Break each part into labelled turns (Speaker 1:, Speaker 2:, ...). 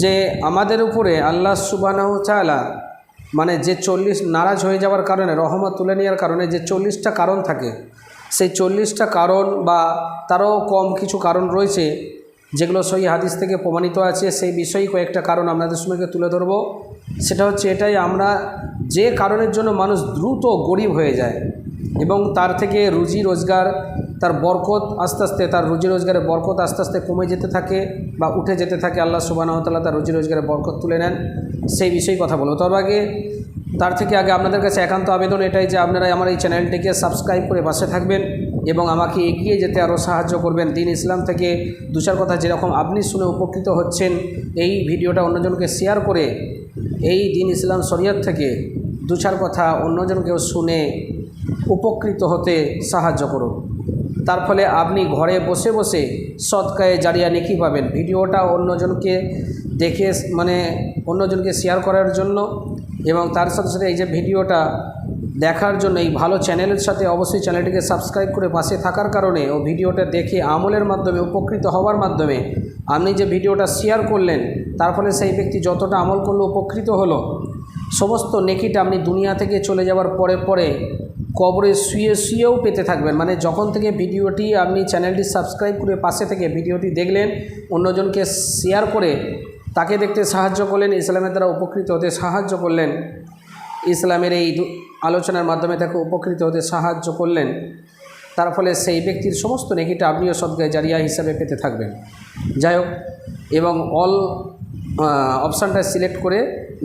Speaker 1: যে আমাদের উপরে আল্লাহ সুবহানাহু ওয়া তাআলা মানে যে 40 নারাজ হয়ে যাওয়ার কারণে, রহমত তুলে নেওয়ার কারণে যে 40টা কারণ থাকে, সেই 40টা কারণ বা তারও কম কিছু কারণ রয়েছে যেগুলো সহি হাদিস থেকে প্রমাণিত আছে। সেই বিষয়ে কয়েকটা কারণ আপনাদের সঙ্গে তুলে ধরব। সেটা হচ্ছে এটাই, আমরা যে কারণের জন্য মানুষ দ্রুত গরিব হয়ে যায় এবং তার থেকে রুজি রোজগার, তার বরকত আস্তে আস্তে, তার রুজি রোজগারের বরকত আস্তে আস্তে কমে যেতে থাকে বা উঠে যেতে থাকে। আল্লাহ সুবহানাহু ওয়া তাআলা তার রুজি রোজগারের বরকত তুলে নেন, সেই বিষয়ে কথা বলবো। তার থেকে আগে আপনাদের কাছে একান্ত আবেদন এটাই যে আপনারা আমার এই চ্যানেলটিকে সাবস্ক্রাইব করে পাশে থাকবেন এবং আমাকে এগিয়ে যেতে আরও সাহায্য করবেন। দিন ইসলাম থেকে দু চার কথা যেরকম আপনি শুনে উপকৃত হচ্ছেন, এই ভিডিওটা অন্যজনকে শেয়ার করে এই দিন ইসলাম শরিয়ত থেকে দু চার কথা অন্যজনকেও শুনে উপকৃত হতে সাহায্য করুন। তার ফলে আপনি ঘরে বসে বসে সদকায়ে জারিয়া নেকি পাবেন। ভিডিওটা অন্যজনকে দেখে মানে অন্যজনকে শেয়ার করার জন্য এবং তার সাথে সাথে এই যে ভিডিওটা দেখার জন্য এই ভালো চ্যানেলের সাথে অবশ্যই চ্যানেলটিকে সাবস্ক্রাইব করে পাশে থাকার কারণে ও ভিডিওটা দেখে আমলের মাধ্যমে উপকৃত হওয়ার মাধ্যমে আপনি যে ভিডিওটা শেয়ার করলেন, তার ফলে সেই ব্যক্তি যতটা আমল করলে উপকৃত হলো, সমস্ত নেকিটা আপনি দুনিয়া থেকে চলে যাওয়ার পরে পরে কবরে শুয়েও পেতে থাকবেন। মানে যখন থেকে ভিডিওটি আপনি চ্যানেলটি সাবস্ক্রাইব করে পাশে থেকে ভিডিওটি দেখলেন, অন্যজনকে শেয়ার করে তাকে দেখতে সাহায্য করলেন, ইসলামের দ্বারা উপকৃত হতে সাহায্য করলেন, ইসলামের এই আলোচনার মাধ্যমে তাকে উপকৃত হতে সাহায্য করলেন, তার ফলে সেই ব্যক্তির সমস্ত নেকিটা আপনিও সদকায়ে জারিয়া হিসাবে পেতে থাকবেন। যাই হোক, এবং অল অপশানটা সিলেক্ট করে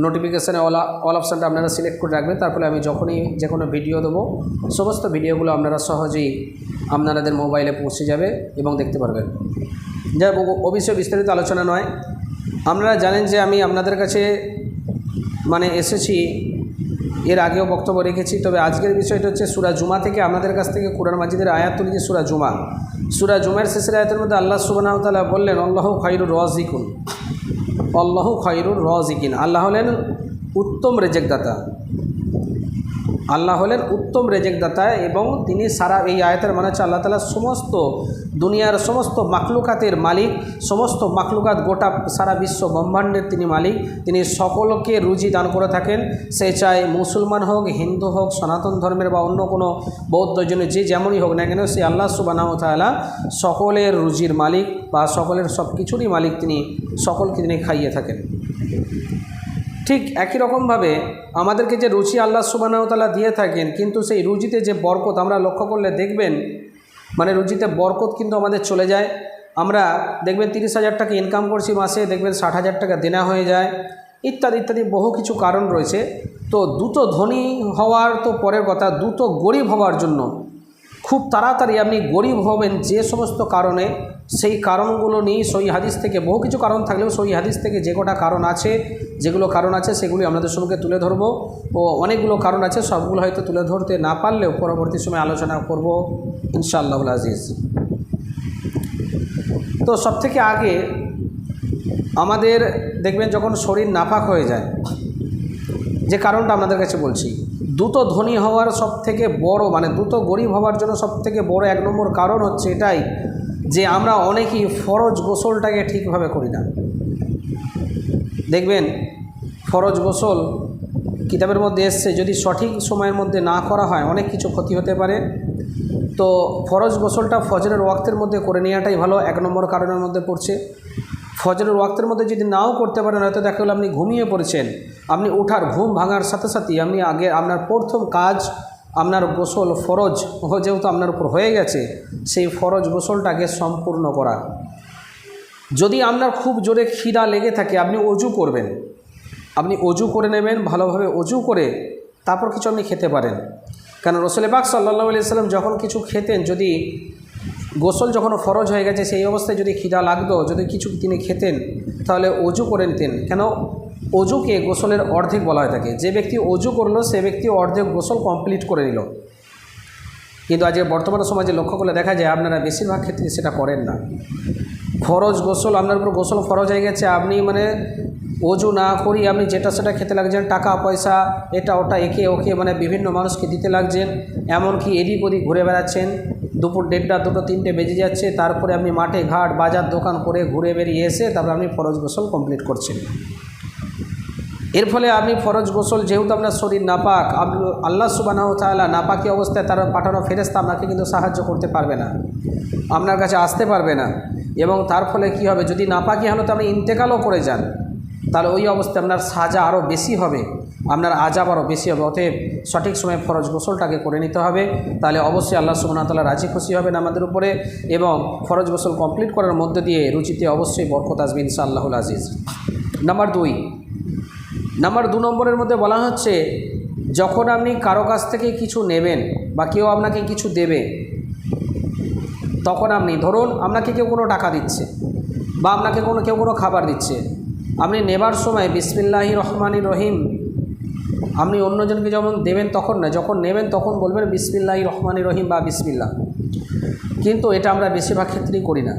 Speaker 1: নোটিফিকেশানে অল অপশানটা আপনারা সিলেক্ট করে রাখবেন। তারপরে আমি যখনই যে কোনো ভিডিও দেবো, সমস্ত ভিডিওগুলো আপনারা সহজেই আপনাদের মোবাইলে পৌঁছে যাবে এবং দেখতে পারবেন। যাই হোক, অবশ্যই বিস্তারিত আলোচনা নয়। আপনারা জানেন যে আমি আপনাদের কাছে মানে এসেছি, এর আগেও বক্তব্য রেখেছি, তবে আজকের বিষয়টা হচ্ছে সূরা জুমা থেকে আপনাদের কাছ থেকে কোরআন মাজিদের আয়াত তুলেছি। সূরা জুমার শেষের আয়াতের মধ্যে আল্লাহ সুবহানাহু ওয়া তাআলা বললেন, আল্লাহু খায়রুর রাযিকুন, আল্লাহু খায়রুর রাযিকিন। আল্লাহ হলেন উত্তম রেজেকদাতা, আল্লাহ হলেন উত্তম রেজেকদাতা এবং তিনি সারা, এই আয়াতের মানে হচ্ছে আল্লাহ তাআলা সমস্ত দুনিয়ার সমস্ত মাখলুকাতের মালিক, সমস্ত মাখলুকাত গোটা সারা বিশ্ব ব্রহ্মাণ্ডের তিনি মালিক। তিনি সকলকে রুজি দান করে থাকেন, সে চায় মুসলমান হোক, হিন্দু হোক, সনাতন ধর্মের বা অন্য কোনো বৌদ্ধ জন্য যে যেমনই হোক না কেন, সে আল্লাহ সুবহানাহু ওয়া তাআলা সকলের রুজির মালিক বা সকলের সব কিছুরই মালিক। তিনি সকলকে তিনি খাইয়ে থাকেন। ঠিক একই রকমভাবে আমাদেরকে যে রুচি আল্লাহ সুবহানাহু ওয়া তাআলা দিয়ে থাকেন, কিন্তু সেই রুজিতে যে বরকত আমরা লক্ষ্য করলে দেখবেন, মানে রুজিতে বরকত কিন্তু আমাদের চলে যায়। আমরা দেখবেন 30,000 টাকা ইনকাম করছি মাসে, দেখবেন 60,000 টাকা দেনা হয়ে যায়, ইত্যাদি ইত্যাদি বহু কিছু কারণ রয়েছে। তো দ্রুত ধনী হওয়ার তো পরের কথা, দ্রুত গরিব হওয়ার জন্য খুব তাড়াতাড়ি আপনি গরিব হবেন যে সমস্ত কারণে, সেই কারণগুলো নিয়ে সহি হাদিস থেকে বহু কিছু কারণ থাকলেও সহি হাদিস থেকে যে কটা কারণ আছে, যেগুলো কারণ আছে সেগুলি আপনাদের সঙ্গে তুলে ধরব। ও অনেকগুলো কারণ আছে, সবগুলো হয়তো তুলে ধরতে না পারলেও পরবর্তী সময় আলোচনা করব ইনশাআল্লাহুল আজিজ। তো সবথেকে আগে আমাদের দেখবেন যখন শরীর নাপাক হয়ে যায়, যে কারণটা আপনাদের কাছে বলছি, দ্রুত ধনী হওয়ার সবথেকে বড়, মানে দ্রুত গরিব হওয়ার জন্য সবথেকে বড় 1 নম্বর কারণ হচ্ছে এটাই যে আমরা অনেকেই ফরজ গোসলটাকে ঠিকভাবে করি না। দেখবেন ফরজ গোসল কিতাবের মধ্যে এসছে, যদি সঠিক সময়ের মধ্যে না করা হয় অনেক কিছু ক্ষতি হতে পারে। তো ফরজ গোসলটা ফজরের ওয়াক্তের মধ্যে করে নেওয়াটাই ভালো, 1 নম্বর কারণের মধ্যে পড়ছে। ফজরের ওয়াক্তের মধ্যে যদি নাও করতে পারেন, হয়তো দেখা গেলো আপনি ঘুমিয়ে পড়েছেন, আপনি ওঠার ঘুম ভাঙার সাথে সাথেই আপনি আগে আপনার প্রথম কাজ আপনার গোসল ফরজ যেহেতু আপনার উপর হয়ে গেছে, সেই ফরজ গোসলটাকে সম্পূর্ণ করা। যদি আপনার খুব জোরে খিদা লেগে থাকে, আপনি অজু করবেন, আপনি অজু করে নেবেন, ভালোভাবে অজু করে তারপর কিছু আপনি খেতে পারেন। কারণ রাসূল পাক সাল্লাল্লাহু আলাইহি ওয়াসাল্লাম যখন কিছু খেতেন, যদি গোসল যখন ফরজ হয়ে গেছে সেই অবস্থায় যদি খিদা লাগতো, যদি কিছু তিনি খেতেন, তাহলে অজু করে নিতেন। কেন? অজুকে গোসলের অর্ধেক বলা হয়ে থাকে। যে ব্যক্তি অজু করলো সে ব্যক্তি অর্ধেক গোসল কমপ্লিট করে নিল। কিন্তু আজ বর্তমান সমাজে লক্ষ্য করলে দেখা যায় আপনারা বেশিরভাগ ক্ষেত্রে সেটা করেন না। ফরজ গোসল, আপনার উপর গোসল ফরজ হয়ে গেছে, আপনি মানে অজু না করি আপনি যেটা সেটা খেতে লাগছেন, টাকা পয়সা এটা ওটা একে ওকে মানে বিভিন্ন মানুষকে দিতে লাগছেন, এমনকি এদিক ওদিক ঘুরে বেড়াচ্ছেন, দুপুর 1:30 2টো 3টে বেজে যাচ্ছে, তারপরে আপনি মাঠে ঘাট বাজার দোকান করে ঘুরে বেরিয়ে এসে তারপরে আপনি ফরজ গোসল কমপ্লিট করছেন। এর ফলে আপনি ফরজ গোসল, যেহেতু আপনার শরীর নাপাক, আল্লাহ সুবহানাহু ওয়া তাআলা নাপাকি অবস্থায় তার পাঠানো ফেরেশতা আপনাকে কিন্তু সাহায্য করতে পারবে না, আপনার কাছে আসতে পারবে না। এবং তার ফলে কী হবে, যদি নাপাকি হালতে আপনি ইন্তেকালও করে যান, তাহলে ওই অবস্থায় আপনার সাজা আরও বেশি হবে, আপনার আযাব আরও বেশি হবে। অতএব সঠিক সময়ে ফরজ গোসলটাকে করে নিতে হবে, তাহলে অবশ্যই আল্লাহ সুবহানাহু ওয়া তাআলা রাজি খুশি হবেন আমাদের উপরে, এবং ফরজ গোসল কমপ্লিট করার মধ্যে দিয়ে রুচিতে অবশ্যই বরকত আসবে ইনশাআল্লাহুল আজিজ। নাম্বার 2 নম্বরের মধ্যে বলা হচ্ছে, যখন আপনি কারো কাছ থেকে কিছু নেবেন বা কেউ আপনাকে কিছু দেবে, তখন আপনি ধরুন আপনাকে কেউ কোনো টাকা দিচ্ছে বা আপনাকে কেউ কোনো খাবার দিচ্ছে, আপনি নেবার সময় বিসমিল্লাহির রহমানির রহিম, আপনি অন্যজনকে যেমন দেবেন তখন না, যখন নেবেন তখন বলবেন বিসমিল্লাহির রহমানির রহিম বা বিসমিল্লাহ। কিন্তু এটা আমরা বেশিরভাগ ক্ষেত্রেই করি না।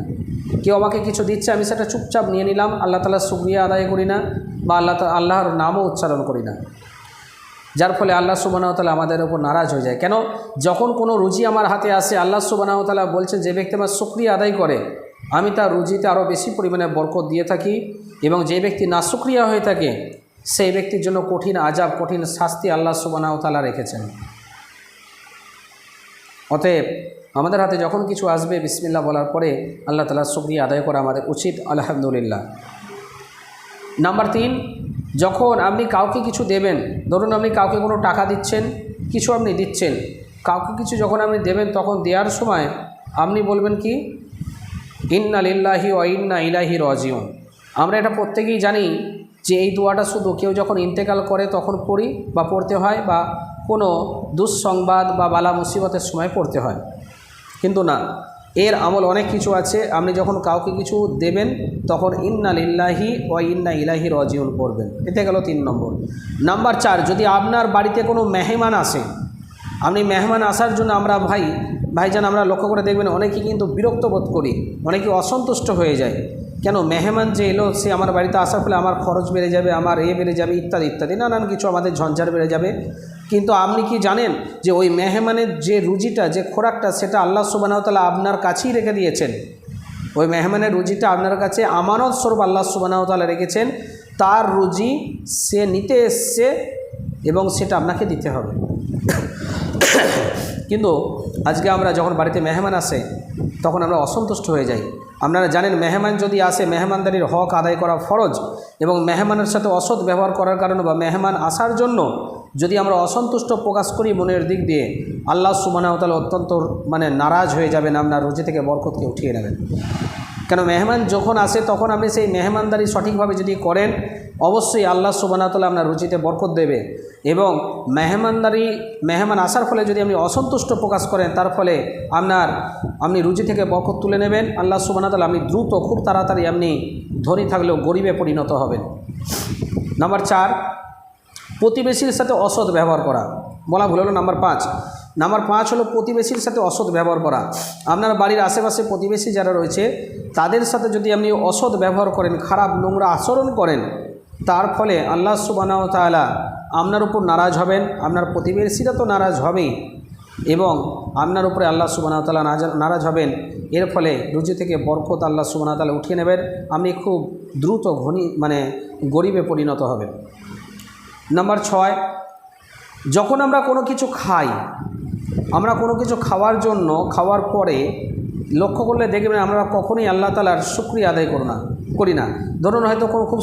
Speaker 1: কেউ আমাকে কিছু দিচ্ছে, আমি সেটা চুপচাপ নিয়ে নিলাম, আল্লাহ তাআলার শুকরিয়া আদায় করি না বা আল্লাহর নামও উচ্চারণ করি না, যার ফলে আল্লাহ সুবহানাহু ওয়া তাআলা আমাদের উপর নারাজ হয়ে যায়। কেন, যখন কোনো রুজি আমার হাতে আসে, আল্লাহ সুবহানাহু ওয়া তাআলা বলছেন যে ব্যক্তি আমার শুকরিয়া আদায় করে আমি তার রুজিতে আরও বেশি পরিমাণে বরকত দিয়ে থাকি, এবং যে ব্যক্তি নাশুকরিয়া হয়ে থাকে সেই ব্যক্তির জন্য কঠিন আযাব, কঠিন শাস্তি আল্লাহ সুবহানাহু ওয়া তাআলা রেখেছেন। অতএব আমাদের হাতে যখন কিছু আসবে বিসমিল্লাহ বলার পরে আল্লাহ তাআলার শুকরিয়া আদায় করা আমাদের উচিত, আলহামদুলিল্লাহ। নাম্বার 3, যখন আপনি কাউকে কিছু দেবেন, ধরুন আপনি কাউকে কোনো টাকা দিচ্ছেন, কিছু আপনি দিচ্ছেন, কাউকে কিছু যখন আপনি দেবেন, তখন দেওয়ার সময় আপনি বলবেন কি, ইন্না লিল্লাহি ওয়া ইন্না ইলাইহি রাজিউন। আমরা এটা প্রত্যেকেই জানি যে এই দোয়াটা শুধু কেউ যখন ইন্তেকাল করে তখন পড়ি বা পড়তে হয়, বা কোনো দুঃসংবাদ বা বালা মুসিবতের সময় পড়তে হয়, কিন্তু না, এর আমল অনেক কিছু আছে। আপনি যখন কাউকে কিছু দেবেন তখন ইন্না লিল্লাহি ওয়া ইন্না ইলাইহি রাজিউন পড়বেন। এতে গেল 3 নম্বর। নাম্বার 4, যদি আপনার বাড়িতে কোনো মেহমান আসে, আপনি মেহমান আসার জন্য আমরা ভাইজান আমরা লক্ষ্য করে দেখবেন অনেকেই কিন্তু বিরক্ত বোধ করি, অনেকে অসন্তুষ্ট হয়ে যায়। কেন, মেহমান যে এলো সে আমার বাড়িতে আসার ফলে আমার খরচ বেড়ে যাবে, আমার বেড়ে যাবে, ইত্যাদি ইত্যাদি নানান কিছু আমাদের ঝঞ্ঝাট বেড়ে যাবে। কিন্তু আপনি কি জানেন যে ওই মেহমানের যে রুজিটা, যে খোরাকটা, সেটা আল্লাহ সুবহানাহু ওয়া তাআলা আপনার কাছেই রেখে দিয়েছেন। ওই মেহমানের রুজিটা আপনার কাছে আমানত স্বরূপ আল্লাহ সুবহানাহু ওয়া তাআলা রেখেছেন। তার রুজি সে নিতে এসছে এবং সেটা আপনাকে দিতে হবে। কিন্তু আজকে আমরা যখন বাড়িতে মেহমান আসে তখন আমরা অসন্তুষ্ট হয়ে যাই। আপনারা জানেন, মেহমান যদি আসে, মেহমানদারির হক আদায় করা ফরজ, এবং মেহমানের সাথে অসৎ ব্যবহার করার কারণে বা মেহমান আসার জন্য যদি আমরা অসন্তুষ্ট প্রকাশ করি মনের দিক দিয়ে, আল্লাহ সুবহানাহু ওয়া তাআলা অত্যন্ত নারাজ হয়ে যাবেন, আপনার রুজি থেকে বরকতকে উঠিয়ে নেবেন। কেন, মেহমান যখন আসে তখন আপনি সেই মেহমানদারি সঠিকভাবে যদি করেন, অবশ্যই আল্লাহ সুবহানাহু ওয়া তাআলা আপনার রুজিতে বরকত দেবে। এবং মেহমান আসার ফলে যদি আপনি অসন্তুষ্ট প্রকাশ করেন, তার ফলে আপনি রুজি থেকে বরকত তুলে নেবেন আল্লাহ সুবহানাহু ওয়া তাআলা। আপনি দ্রুত, খুব তাড়াতাড়ি আপনি ধনী থাকলেও গরিবে পরিণত হবেন। নাম্বার 4, প্রতিবেশীর সাথে অসৎ ব্যবহার করা, বলা ভুল হলো। নাম্বার 5 হলো প্রতিবেশীর সাথে অসৎ ব্যবহার করা। আপনার বাড়ির আশেপাশে প্রতিবেশী যারা রয়েছে তাদের সাথে যদি আপনি অসৎ ব্যবহার করেন, খারাপ নোংরা আচরণ করেন, তার ফলে আল্লাহ সুবহানাহু ওয়া তাআলা আপনার উপর নারাজ হবেন, আপনার প্রতিবেশীরা তো নারাজ হবেই, এবং আপনার উপরে আল্লাহ সুবহানাহু ওয়া তাআলা নারাজ হবেন। এর ফলে রুজি থেকে বরকত আল্লাহ সুবহানাহু ওয়া তাআলা উঠিয়ে নেবেন, আপনি খুব দ্রুত গরিবে পরিণত হবেন। নাম্বার 6, যখন আমরা কোনো কিছু খাই, আমরা কোনো কিছু খাওয়ার পরে লক্ষ্য করলে দেখবেন আমরা কখনোই আল্লাহ তাআলার শুকরিয়া আদায় করি না। ধরুন হয়তো কোনো খুব